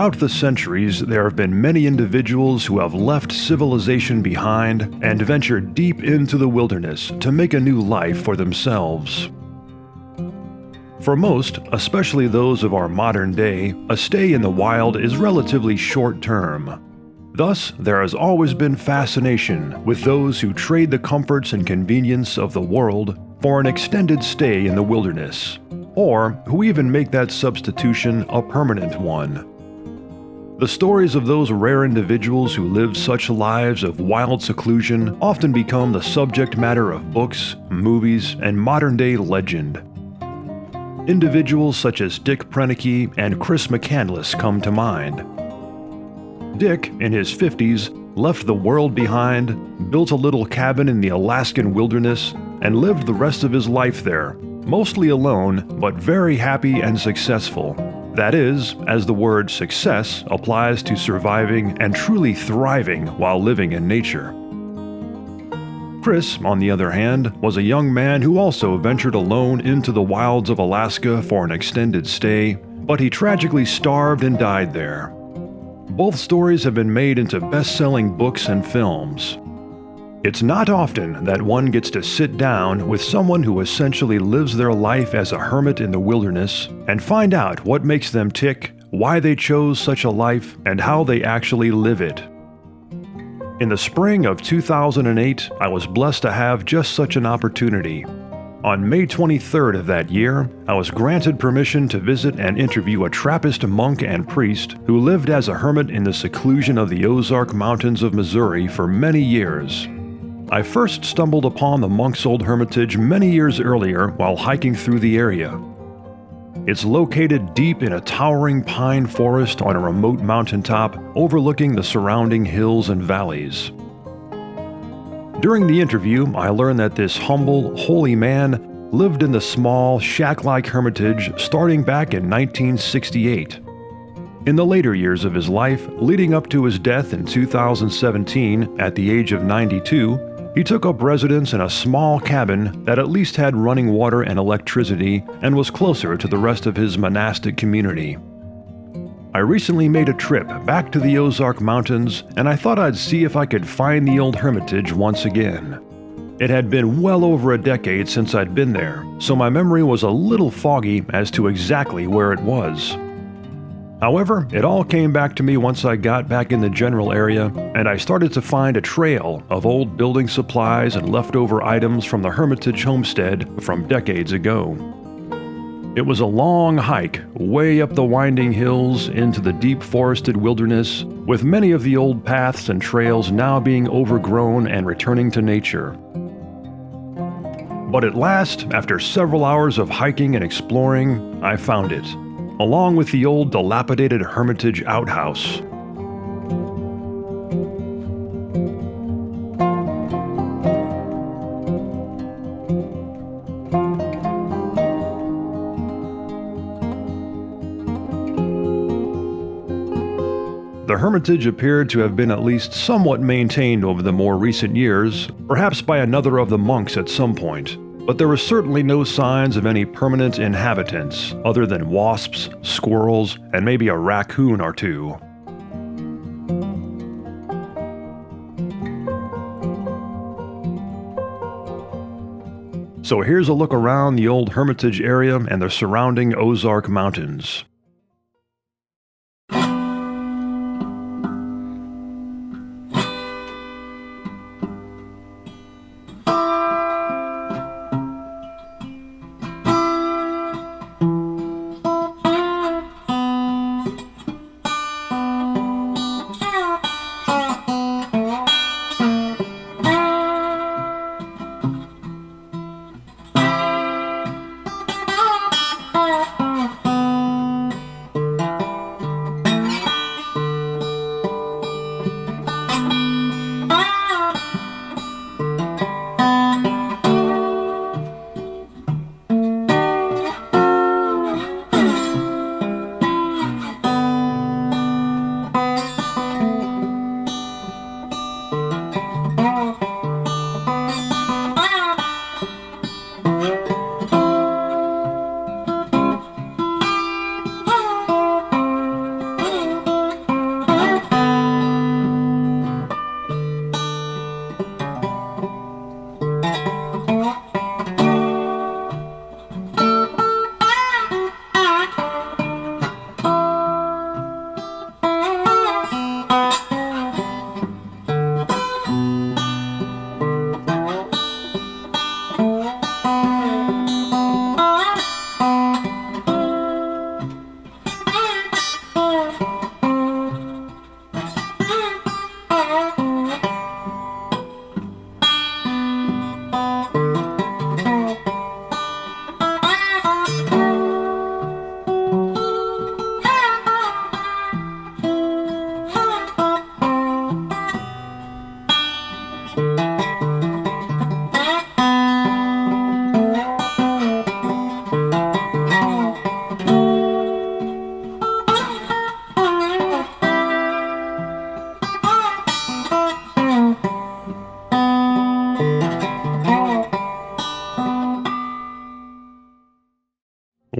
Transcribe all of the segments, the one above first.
Throughout the centuries, there have been many individuals who have left civilization behind and ventured deep into the wilderness to make a new life for themselves. For most, especially those of our modern day, a stay in the wild is relatively short-term. Thus, there has always been fascination with those who trade the comforts and convenience of the world for an extended stay in the wilderness, or who even make that substitution a permanent one. The stories of those rare individuals who live such lives of wild seclusion often become the subject matter of books, movies, and modern-day legend. Individuals such as Dick Proenneke and Chris McCandless come to mind. Dick, in his 50s, left the world behind, built a little cabin in the Alaskan wilderness, and lived the rest of his life there, mostly alone, but very happy and successful. That is, as the word success applies to surviving and truly thriving while living in nature. Chris, on the other hand, was a young man who also ventured alone into the wilds of Alaska for an extended stay, but he tragically starved and died there. Both stories have been made into best-selling books and films. It's not often that one gets to sit down with someone who essentially lives their life as a hermit in the wilderness and find out what makes them tick, why they chose such a life, and how they actually live it. In the spring of 2008, I was blessed to have just such an opportunity. On May 23rd of that year, I was granted permission to visit and interview a Trappist monk and priest who lived as a hermit in the seclusion of the Ozark Mountains of Missouri for many years. I first stumbled upon the monk's old hermitage many years earlier while hiking through the area. It's located deep in a towering pine forest on a remote mountaintop overlooking the surrounding hills and valleys. During the interview, I learned that this humble, holy man lived in the small, shack-like hermitage starting back in 1968. In the later years of his life, leading up to his death in 2017 at the age of 92, he took up residence in a small cabin that at least had running water and electricity and was closer to the rest of his monastic community. I recently made a trip back to the Ozark Mountains, and I thought I'd see if I could find the old hermitage once again. It had been well over a decade since I'd been there, so my memory was a little foggy as to exactly where it was. However, it all came back to me once I got back in the general area, and I started to find a trail of old building supplies and leftover items from the Hermitage homestead from decades ago. It was a long hike, way up the winding hills into the deep forested wilderness, with many of the old paths and trails now being overgrown and returning to nature. But at last, after several hours of hiking and exploring, I found it, along with the old dilapidated Hermitage outhouse. The Hermitage appeared to have been at least somewhat maintained over the more recent years, perhaps by another of the monks at some point, but there were certainly no signs of any permanent inhabitants other than wasps, squirrels, and maybe a raccoon or two. So here's a look around the old Hermitage area and the surrounding Ozark Mountains.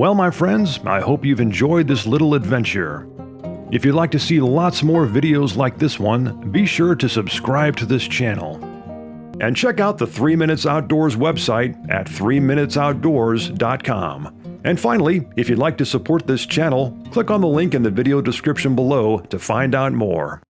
Well, my friends, I hope you've enjoyed this little adventure. If you'd like to see lots more videos like this one, be sure to subscribe to this channel. And check out the 3 Minutes Outdoors website at 3minutesoutdoors.com. And finally, if you'd like to support this channel, click on the link in the video description below to find out more.